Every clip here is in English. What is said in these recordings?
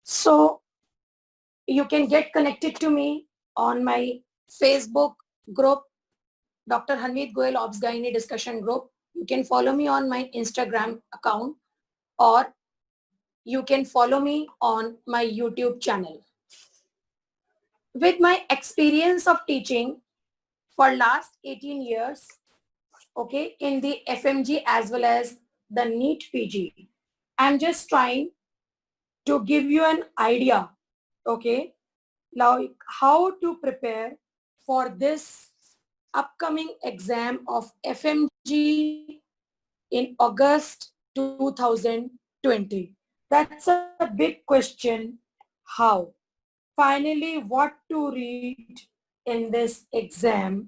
So you can get connected to me on my Facebook group, Dr. Hanmeet Goel Obs Gynae Discussion Group. You can follow me on my Instagram account, or you can follow me on my YouTube channel. With my experience of teaching for last 18 years, okay, in the FMG as well as the NEET PG, I'm just trying to give you an idea, okay, like how to prepare for this upcoming exam of FMG in August 2020. That's a big question. How? Finally, what to read in this exam?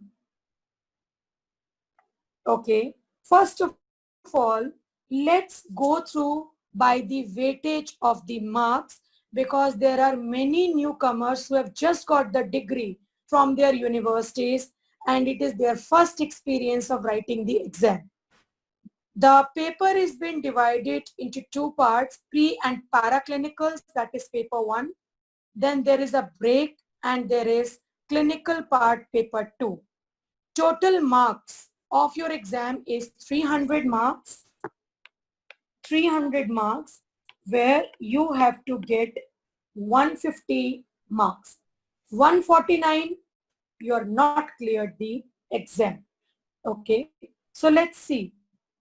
Okay. First of all, let's go through by the weightage of the marks, because there are many newcomers who have just got the degree from their universities and it is their first experience of writing the exam. The paper is been divided into two parts, pre and para clinicals, that is paper 1. Then there is a break and there is clinical part, paper 2. Total marks of your exam is 300 marks, 300 marks, where you have to get 150 marks. 149, you're not cleared the exam. Okay, so let's see.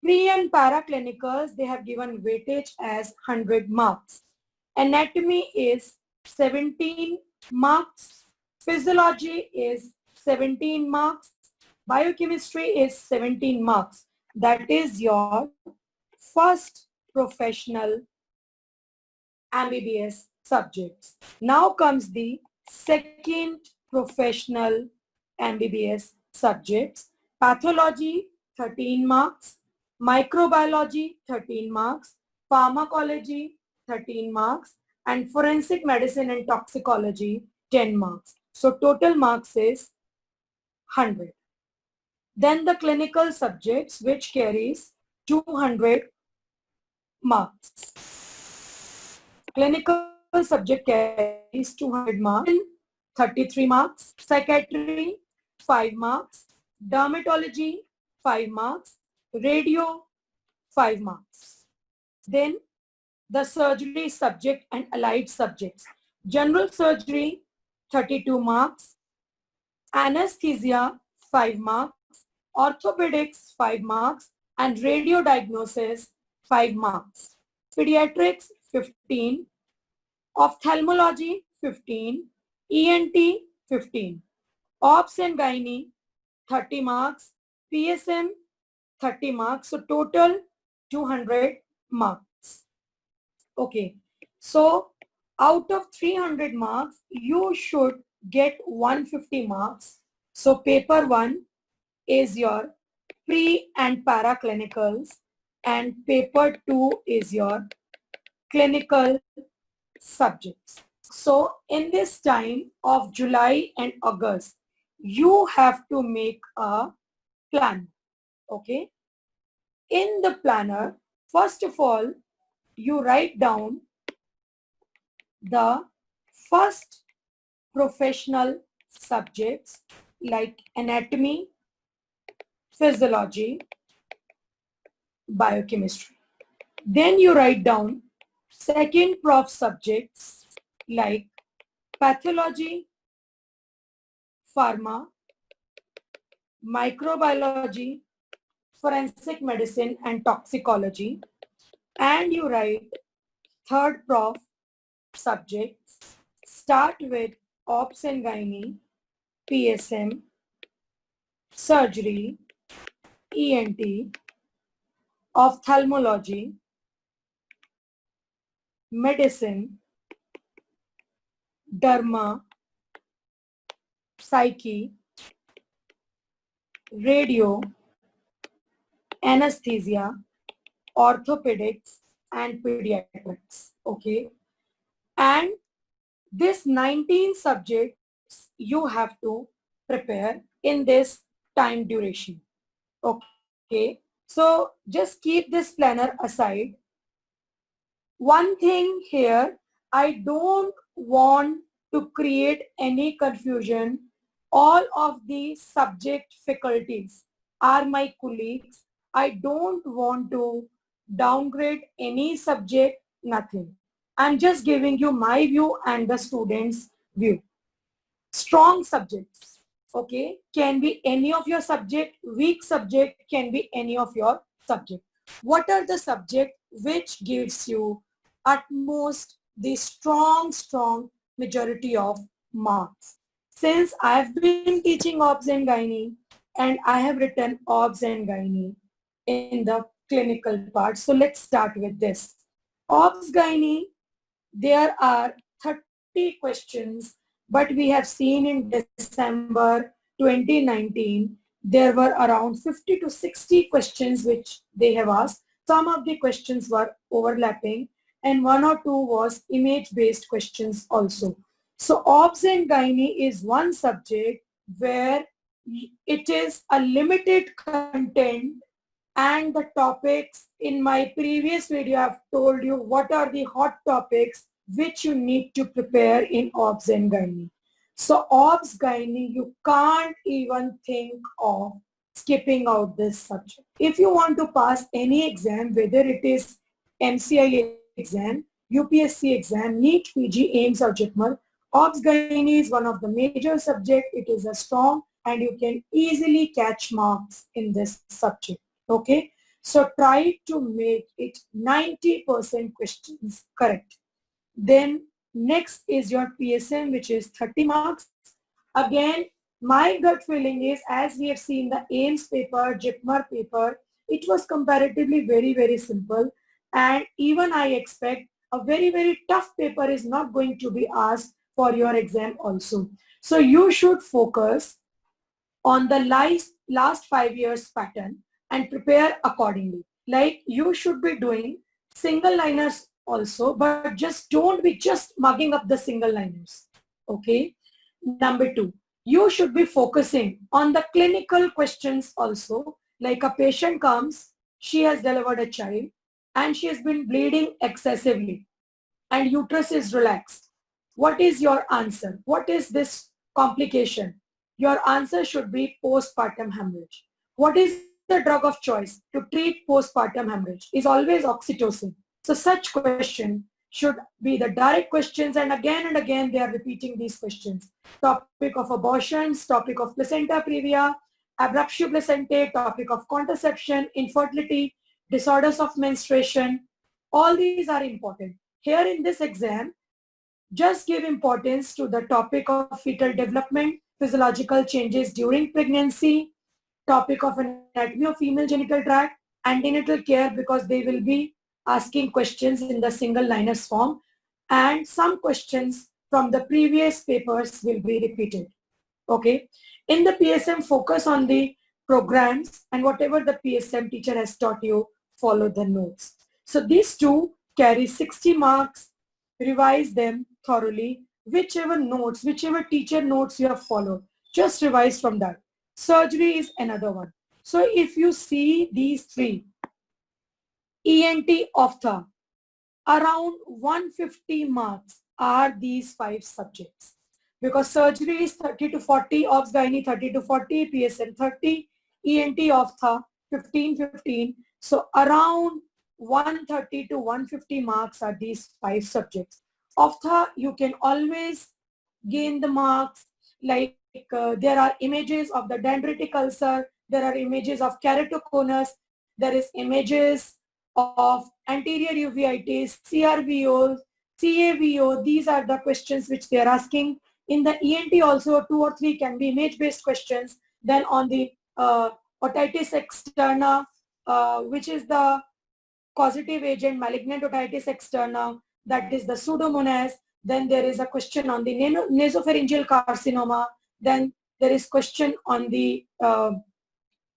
Pre and para clinicals, they have given weightage as 100 marks. Anatomy is 17 marks. Physiology is 17 marks. Biochemistry is 17 marks. That is your first professional MBBS subjects. Now comes the second professional MBBS subjects. Pathology, 13 marks. Microbiology, 13 marks. Pharmacology, 13 marks. And forensic medicine and toxicology, 10 marks. So total marks is 100. Then the clinical subjects, which carries 200 marks. Clinical subject carries 200 marks. 33 marks. Psychiatry, 5 marks. Dermatology, 5 marks. Radio, 5 marks. Then the surgery subject and allied subjects. General surgery, 32 marks. Anesthesia, 5 marks. Orthopedics, 5 marks. And radio diagnosis, 5 marks. Pediatrics, 15. Ophthalmology, 15. ENT, 15. Obs and Gynae, 30 marks. PSM, 30 marks. So total 200 marks. Okay. So out of 300 marks, you should get 150 marks. So paper 1 is your pre and para clinicals, and paper 2 is your clinical subjects. So in this time of July and August, you have to make a plan. Okay. In the planner, first of all, you write down the first professional subjects like anatomy, physiology, biochemistry. Then you write down second prof subjects like pathology, pharma, microbiology, forensic medicine and toxicology. And you write third prof subjects. Start with Obs and Gynae, PSM, surgery, ENT, ophthalmology, medicine, derma, psyche, radio, anesthesia, orthopedics, and pediatrics. Okay. And this 19 subjects you have to prepare in this time duration. Okay. So just keep this planner aside. One thing here I don't want to create any confusion. All of the subject faculties are my colleagues. I don't want to downgrade any subject, nothing. I'm just giving you my view and the students' view. Strong subjects, okay, can be any of your subject. Weak subject can be any of your subject. What are the subject which gives you at most the strong majority of marks? Since I've been teaching obs and gynae and I have written obs and gynae in the clinical part, so let's start with this. Obs gynae, there are 30 questions, but we have seen in December 2019, there were around 50 to 60 questions which they have asked. Some of the questions were overlapping and one or two was image-based questions also. So obs and gynae is one subject where it is a limited content, and the topics in my previous video I've told you what are the hot topics which you need to prepare in obs and gynae. So obs gynae, you can't even think of skipping out this subject. If you want to pass any exam, whether it is MCI exam, UPSC exam, NEET, PG, AIMS or JITMER, obs gynae is one of the major subject. It is a strong and you can easily catch marks in this subject. Okay, so try to make it 90% questions correct. Then next is your PSM, which is 30 marks. Again, my gut feeling is, as we have seen the AIMS paper, JIPMER paper, it was comparatively very simple. And even I expect a very tough paper is not going to be asked for your exam also. So you should focus on the last 5 years pattern and prepare accordingly. Like you should be doing single liners also, but just don't be just mugging up the single liners. Okay. Number two, you should be focusing on the clinical questions also. Like a patient comes, she has delivered a child and she has been bleeding excessively and uterus is relaxed. What is your answer? What is this complication? Your answer should be postpartum hemorrhage. What is the drug of choice to treat postpartum hemorrhage? Is always oxytocin. So such question should be the direct questions, and again they are repeating these questions. Topic of abortions, topic of placenta previa, abruptio placentae, topic of contraception, infertility, disorders of menstruation. All these are important. Here in this exam, just give importance to the topic of fetal development, physiological changes during pregnancy, topic of anatomy of female genital tract, antenatal care, because they will be asking questions in the single liners form, and some questions from the previous papers will be repeated. Okay. In the PSM, focus on the programs and whatever the PSM teacher has taught you, follow the notes. So these two carry 60 marks. Revise them thoroughly. Whichever teacher notes you have followed, just revise from that. Surgery is another one. So if you see these three, ENT, ophtha, around 150 marks are these five subjects. Because surgery is 30 to 40, obs gynae 30 to 40, PSM 30, ENT, ophtha 15. So around 130 to 150 marks are these five subjects. Ophtha, you can always gain the marks, like there are images of the dendritic ulcer, there are images of keratoconus, there is images of anterior uveitis, CRVO, CAVO. These are the questions which they are asking. In the ENT also, 2 or 3 can be image-based questions. Then on the otitis externa, which is the causative agent, malignant otitis externa, that is the pseudomonas. Then there is a question on the nasopharyngeal carcinoma. Then there is question on the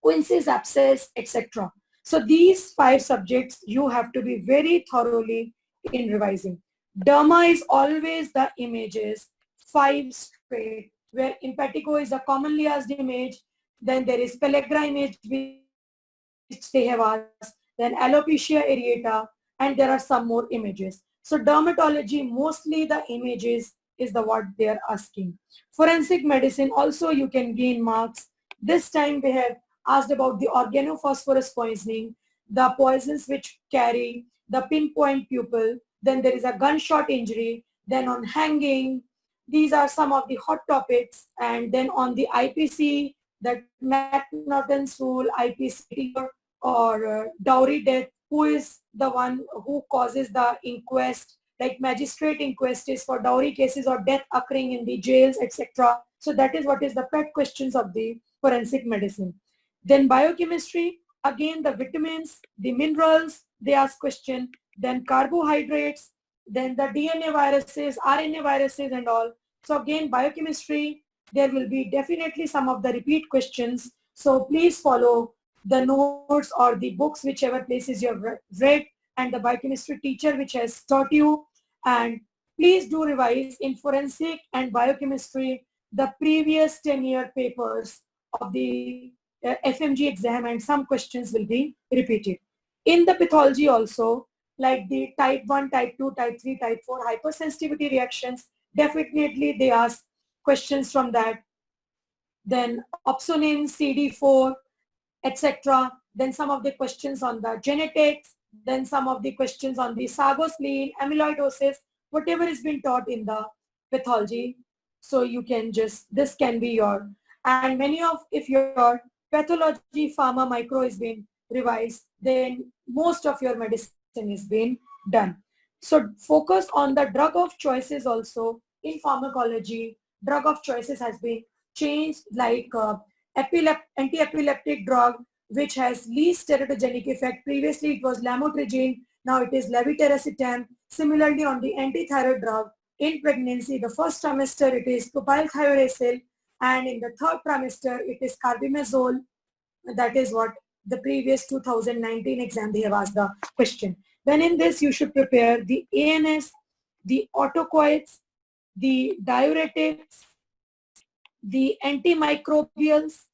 Quincy's abscess, etc. So these five subjects you have to be very thoroughly in revising. Derma is always the images, 5 straight, where impetigo is a commonly asked image. Then there is pellagra image which they have asked. Then alopecia areata, and there are some more images. So dermatology, mostly the images is the what they are asking. Forensic medicine, also you can gain marks. This time they have asked about the organophosphorus poisoning, the poisons which carry the pinpoint pupil, then there is a gunshot injury, then on hanging. These are some of the hot topics. And then on the IPC, that McNaughton's rule, IPC or dowry death, who is the one who causes the inquest, like magistrate inquest is for dowry cases or death occurring in the jails, etc. So that is what is the pet questions of the forensic medicine. Then biochemistry, again the vitamins, the minerals, they ask question, then carbohydrates, then the DNA viruses, RNA viruses and all. So again, biochemistry, there will be definitely some of the repeat questions. So please follow the notes or the books, whichever places you have read, and the biochemistry teacher which has taught you. And please do revise in forensic and biochemistry the previous 10-year papers of the FMG exam, and some questions will be repeated. In the pathology also, like the type 1, type 2, type 3, type 4 hypersensitivity reactions, definitely they ask questions from that. Then opsonin, CD4, etc. Then some of the questions on the genetics, then some of the questions on the sarcopenia, amyloidosis, whatever is being taught in the pathology. So you can just, this can be your, and many of, if your pathology, pharma, micro is being revised, then most of your medicine is being done. So focus on the drug of choices also. In pharmacology, drug of choices has been changed, like anti-epileptic drug which has least teratogenic effect. Previously it was lamotrigine, now it is levetiracetam. Similarly on the anti-thyroid drug, in pregnancy, the first trimester it is propylthiouracil, and in the third trimester it is carbimazole. That is what the previous 2019 exam they have asked the question. Then in this you should prepare the ANS, the autocoids, the diuretics, the antimicrobials,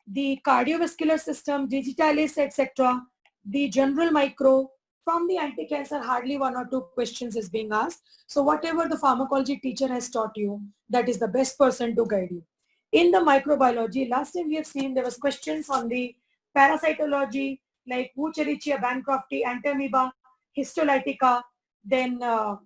the cardiovascular system, digitalis, etc., the general micro. From the anti-cancer, hardly 1 or 2 questions is being asked. So whatever the pharmacology teacher has taught you, that is the best person to guide you. In the microbiology, last time we have seen there was questions on the parasitology, like Wucherichia bancrofti, Entamoeba, histolytica. Then uh,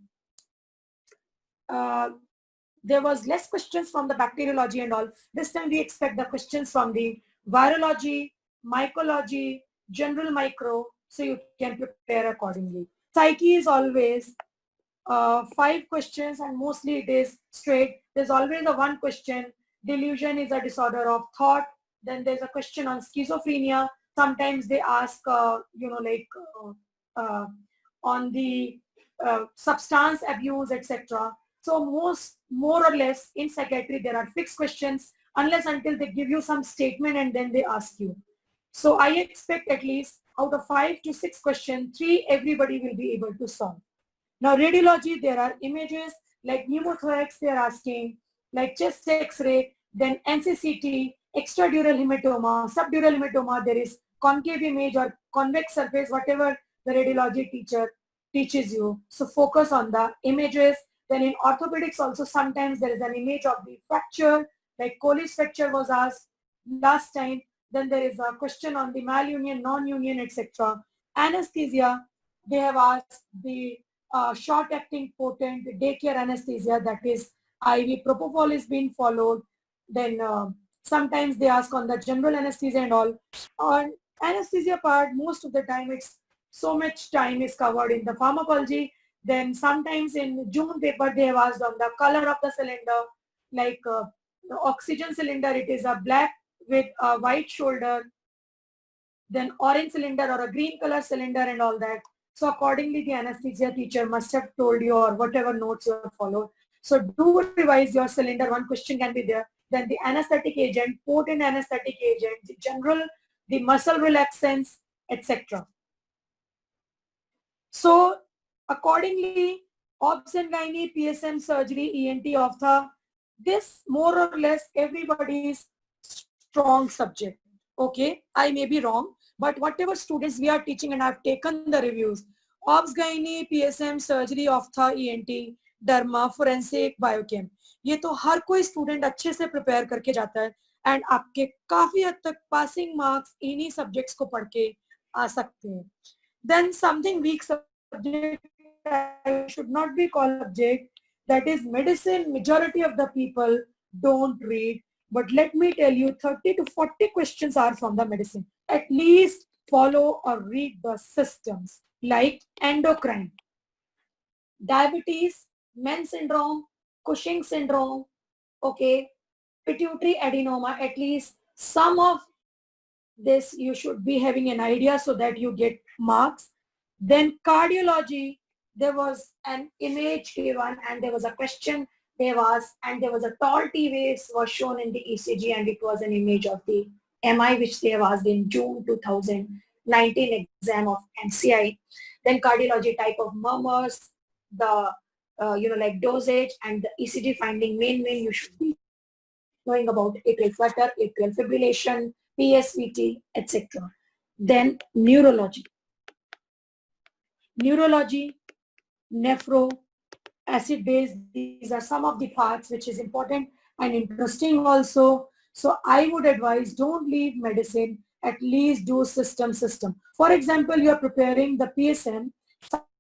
there was less questions from the bacteriology and all. This time we expect the questions from the virology, mycology, general micro, so you can prepare accordingly. Psyche is always 5 questions, and mostly it is straight. There's always a 1 question. Delusion is a disorder of thought. Then there's a question on schizophrenia. Sometimes they ask, on the substance abuse, etc. So more or less in psychiatry, there are fixed questions unless until they give you some statement and then they ask you. So I expect at least out of 5 to 6 questions, 3 everybody will be able to solve. Now radiology, there are images like pneumothorax, they are asking, like chest x-ray, then NCCT, extradural hematoma, subdural hematoma, there is concave image or convex surface, whatever the radiology teacher teaches you. So focus on the images. Then in orthopedics also sometimes there is an image of the fracture, like Colles fracture was asked last time. Then there is a question on the malunion, non-union, etc. Anesthesia, they have asked the short-acting potent daycare anesthesia, that is IV propofol is being followed. Then sometimes they ask on the general anesthesia and all. On anesthesia part, most of the time it's so much time is covered in the pharmacology. Then sometimes in June paper they have asked on the color of the cylinder, like the oxygen cylinder, it is a black with a white shoulder, then orange cylinder or a green color cylinder and all that. So accordingly, the anesthesia teacher must have told you, or whatever notes you have followed. So do revise your cylinder. 1 question can be there. Then the anesthetic agent, potent anesthetic agent, the general, the muscle relaxants, etc. So accordingly, obs and gynae, PSM, surgery, ENT, ophtha, this more or less everybody's strong subject. Okay, I may be wrong, but whatever students we are teaching, and I've taken the reviews, obs gynae, PSM, surgery, ophtha, ENT, derma, forensic, biochem, ये तो हर कोई student अच्छे से prepare करके जाता है and आपके काफी हद तक पासिंग मार्क्स इन्हीं सब्जेक्ट्स को पढ़ के आ सकते हैं. Then something weak subject I should not be called subject, that is medicine. Majority of the people don't read, but let me tell you, 30 to 40 questions are from the medicine. At least follow or read the systems like endocrine, diabetes, Men's syndrome, Cushing syndrome, okay, pituitary adenoma. At least some of this you should be having an idea so that you get marks. Then cardiology, there was an image given and there was a question there was, and there was a tall T waves was shown in the ECG and it was an image of the MI which they have asked in June 2019 exam of NCI. Then cardiology, type of murmurs, the like dosage and the ECG finding. Main you should be knowing about atrial flutter, atrial fibrillation, PSVT, etc. Then neurology. Neurology, nephro, acid base, these are some of the parts which is important and interesting also. So I would advise, don't leave medicine, at least do system. For example, you are preparing the PSM,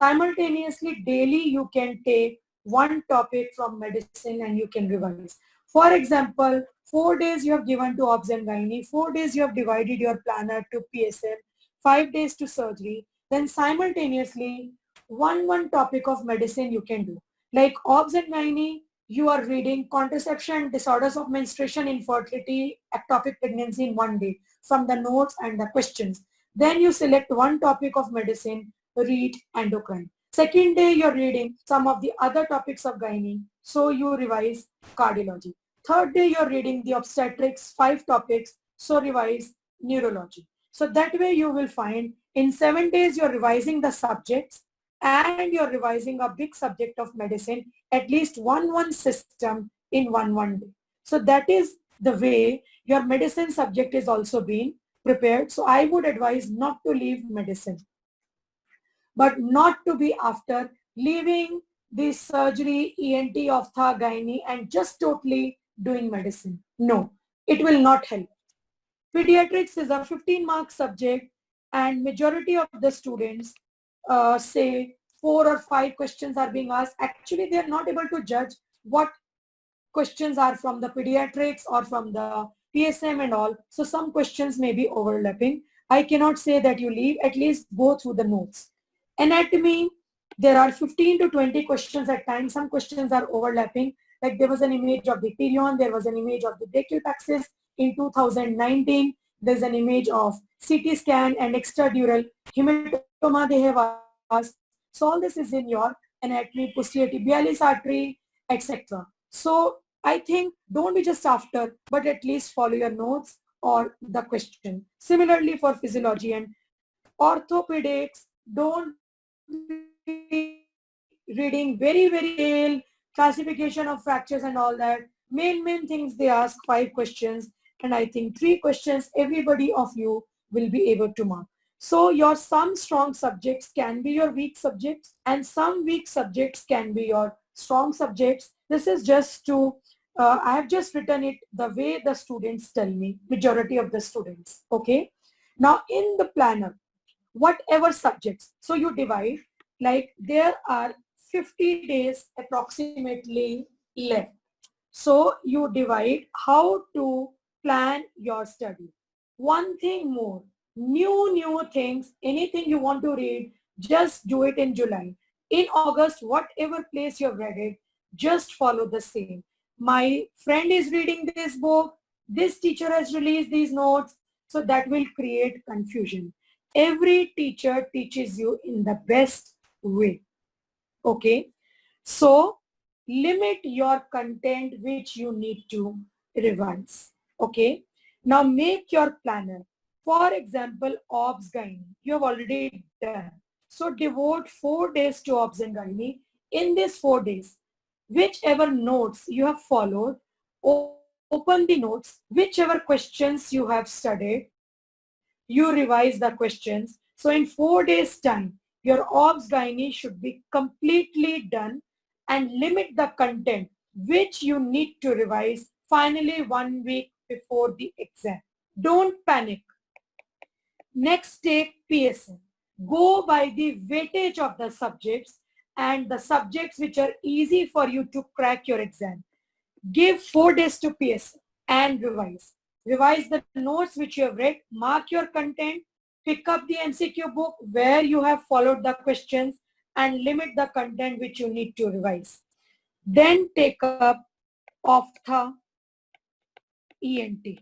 simultaneously daily you can take one topic from medicine and you can revise. For example, 4 days you have given to obs and gynae, 4 days you have divided your planner to PSM, 5 days to surgery, then simultaneously one topic of medicine you can do. Like obs and gynae, you are reading contraception, disorders of menstruation, infertility, ectopic pregnancy in 1 day from the notes and the questions. Then you select one topic of medicine, read endocrine. Second day you're reading some of the other topics of gynae, so you revise cardiology. Third day you're reading the obstetrics, 5 topics, so revise neurology. So that way you will find in 7 days you're revising the subjects and you're revising a big subject of medicine, at least one system in one day. So that is the way your medicine subject is also being prepared. So I would advise not to leave medicine, but not to be after leaving the surgery, ENT, ophtha, gynae, and just totally doing medicine. No, it will not help. Pediatrics is a 15-mark subject and majority of the students say 4 or 5 questions are being asked. Actually, they are not able to judge what questions are from the pediatrics or from the PSM and all. So some questions may be overlapping. I cannot say that you leave, at least go through the notes. Anatomy, there are 15 to 20 questions at times. Some questions are overlapping. Like there was an image of the pirion, there was an image of the brachial plexus in 2019. There's an image of CT scan and extradural hematoma they have asked. So all this is in your anatomy, posterior tibialis artery, etc. So I think don't be just after, but at least follow your notes or the question. Similarly for physiology and orthopedics, don't be reading very detailed classification of fractures and all that. Main things they ask 5 questions, and I think 3 questions everybody of you will be able to mark. So your some strong subjects can be your weak subjects and some weak subjects can be your strong subjects. This is just to, I have just written it the way the students tell me, majority of the students, okay. Now in the planner, whatever subjects, so you divide, like there are 50 days approximately left. So you divide how to plan your study. One thing more, new things, anything you want to read, just do it in July. In August, whatever place you've read it, just follow the same. My friend is reading this book, this teacher has released these notes, so that will create confusion. Every teacher teaches you in the best way, okay? So limit your content which you need to revise, okay? Now make your planner. For example, obs gynae, you have already done. So devote 4 days to obs and gynae. In these 4 days, whichever notes you have followed, open the notes, whichever questions you have studied, you revise the questions. So in 4 days time, your obs gynae should be completely done and limit the content which you need to revise finally 1 week before the exam. Don't panic. Next, take PSM. Go by the weightage of the subjects and the subjects which are easy for you to crack your exam. Give 4 days to PSM and revise. Revise the notes which you have read, mark your content, pick up the MCQ book where you have followed the questions and limit the content which you need to revise. Then take up OPTHA ENT.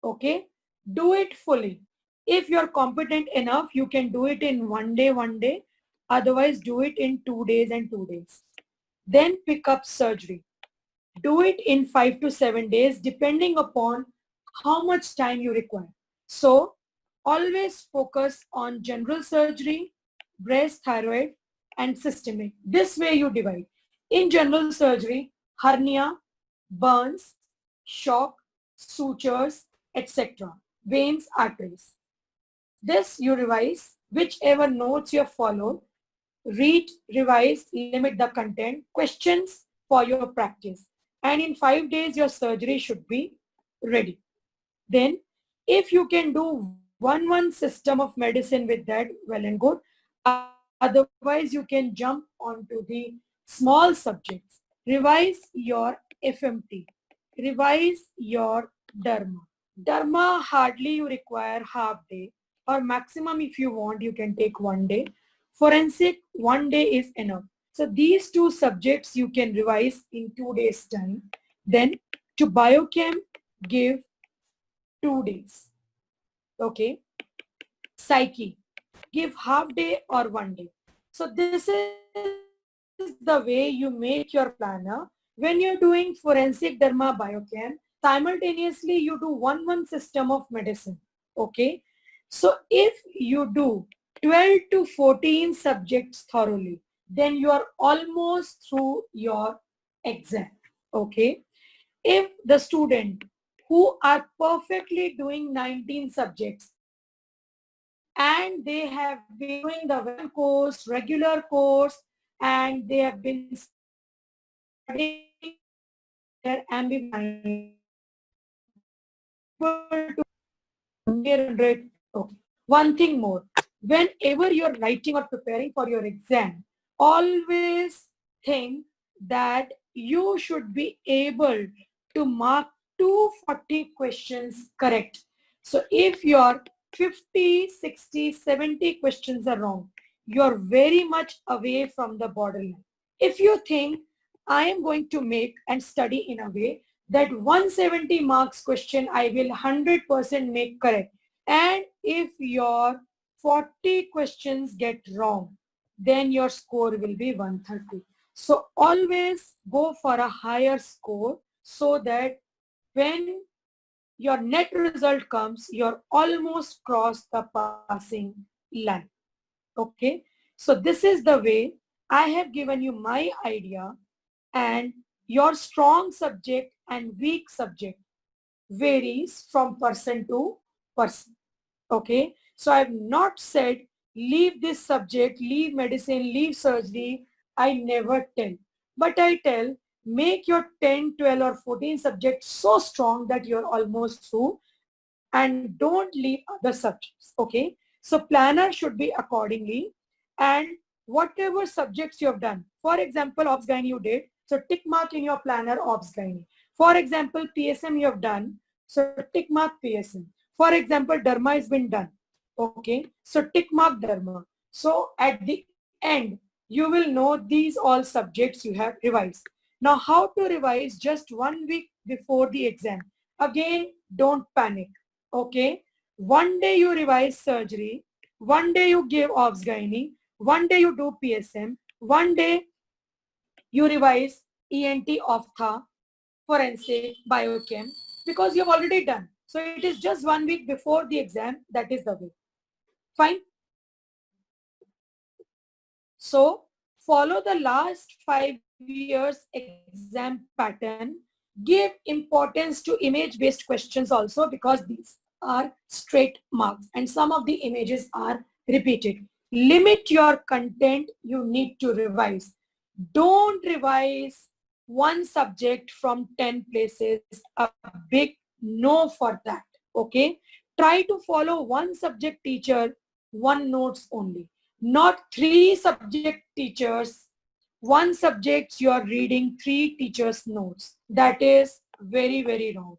Okay? Do it fully. If you're competent enough, you can do it in 1 day. Otherwise, do it in 2 days and 2 days. Then pick up surgery. Do it in 5 to 7 days depending upon how much time you require. So always focus on general surgery, breast, thyroid and systemic. This way you divide. In general surgery, hernia, burns, shock, sutures, etc. Veins, arteries. This you revise, whichever notes you have followed. Read, revise, limit the content, questions for your practice. And in 5 days, your surgery should be ready. Then, if you can do one system of medicine with that, well and good. Otherwise, you can jump onto the small subjects. Revise your FMT. Revise your Dharma. Dharma, hardly you require half day, or maximum if you want, you can take 1 day. Forensic, 1 day is enough. So these 2 subjects you can revise in 2 days time. Then to biochem, give 2 days. Okay. Psyche, give half day or 1 day. So this is the way you make your planner. When you're doing forensic, derma, biochem, simultaneously you do one system of medicine. Okay. So if you do 12 to 14 subjects thoroughly, then you are almost through your exam. Okay. If the student who are perfectly doing 19 subjects and they have been doing the WAM course, regular course, and they have been studying their ambivine, okay. One thing more, whenever you're writing or preparing for your exam, always think that you should be able to mark 240 questions correct. So if your 50, 60, 70 questions are wrong, you're very much away from the borderline. If you think I am going to make and study in a way that 170 marks question I will 100% make correct, and if your 40 questions get wrong, then your score will be 130. So always go for a higher score so that when your net result comes, you're almost crossed the passing line. Okay. So this is the way I have given you my idea, and your strong subject and weak subject varies from person to person. Okay. So I have not said leave this subject, leave medicine, leave surgery. I never tell. But I tell make your 10, 12 or 14 subjects so strong that you're almost through, and don't leave other subjects. Okay. So planner should be accordingly, and whatever subjects you have done. For example, obs gynae you did. So tick mark in your planner obs gynae. For example, PSM you have done. So tick mark PSM. For example, derma has been done. Okay. So tick mark derma. So at the end, you will know these all subjects you have revised. Now how to revise just 1 week before the exam? Again, don't panic. Okay. 1 day you revise surgery. 1 day you give obs gynae. 1 day you do PSM. 1 day you revise ENT, ophtha, forensic, biochem, because you have already done. So it is just 1 week before the exam. That is the way. Fine. So follow the last 5 years exam pattern. Give importance to image-based questions also, because these are straight marks and some of the images are repeated. limit your content. You need to revise. Don't revise one subject from 10 places. A big no for that. Okay. Try to follow one subject teacher, one notes only. Not three subject teachers, one subject you are reading three teachers notes. That is very, very wrong.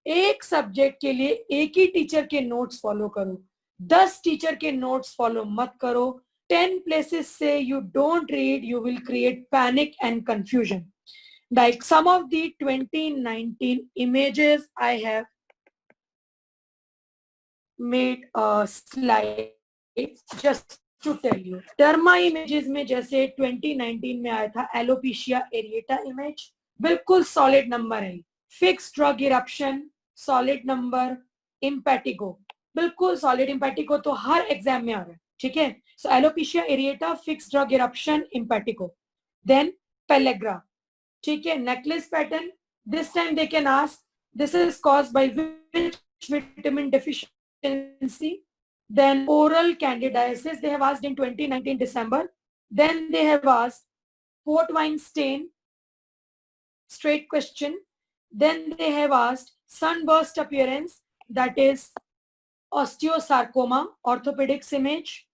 एक subject के लिए एक ही teacher के notes follow करो, 10 teacher के notes follow मत करो. 10 places say you don't read, you will create panic and confusion. Like some of the 2019 images I have made a slide just to tell you. Derma images में जैसे 2019 में आया था alopecia areata image, बिल्कुल solid number है. Fixed drug eruption, solid number. Impetigo, बिल्कुल solid. Impetigo तो हर exam में आ रहा है, ठीक है. So alopecia areata, fixed drug eruption, impetigo. Then pellagra, ठीक है. Necklace pattern, this time they can ask this is caused by which vitamin deficiency. Then oral candidiasis, they have asked in 2019 December. Then they have asked port wine stain, straight question. Then they have asked sunburst appearance, that is osteosarcoma, orthopedics image.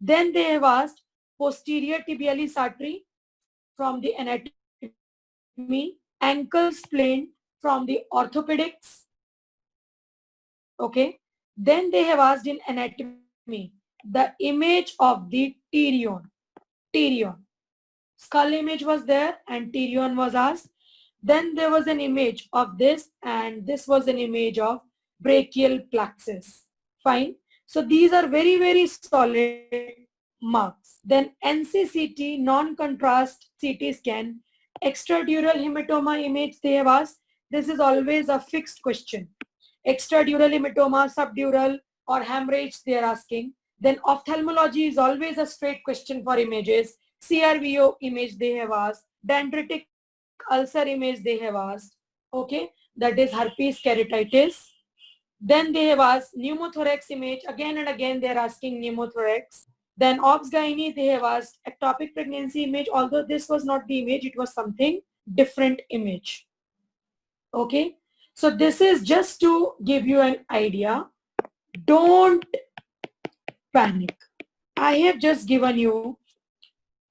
Then they have asked posterior tibialis artery from the anatomy, ankle splint from the orthopedics. Okay. Then they have asked in anatomy the image of the pterion. Pterion. Skull image was there and pterion was asked. Then there was an image of this and this was an image of brachial plexus. Fine. So these are very, very solid marks. Then NCCT, non-contrast CT scan, extradural hematoma image they have asked. This is always a fixed question. Extradural hematoma, subdural or hemorrhage they are asking. Then ophthalmology is always a straight question for images. CRVO image they have asked. Dendritic ulcer image they have asked. Okay, that is herpes keratitis. Then they have asked pneumothorax image. Again and again they are asking pneumothorax. Then obs-gynae they have asked ectopic pregnancy image. Although this was not the image, it was something different image. Okay, so this is just to give you an idea. Don't panic. I have just given you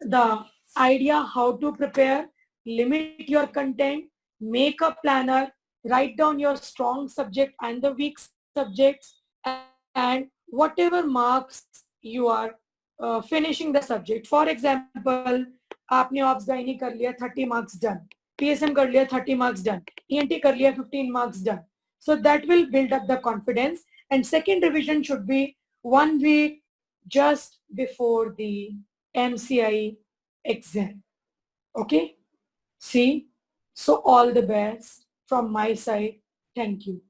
the idea how to prepare, limit your content, make a planner, write down your strong subject and the weak subjects, and whatever marks you are finishing the subject. For example, आपने obs gynae कर लिया 30 marks done, PSM कर लिया 30 marks done, ENT कर लिया 15 marks done. So that will build up the confidence. And second revision should be 1 week just before the MCI exam. Okay. See, so all the best from my side. Thank you.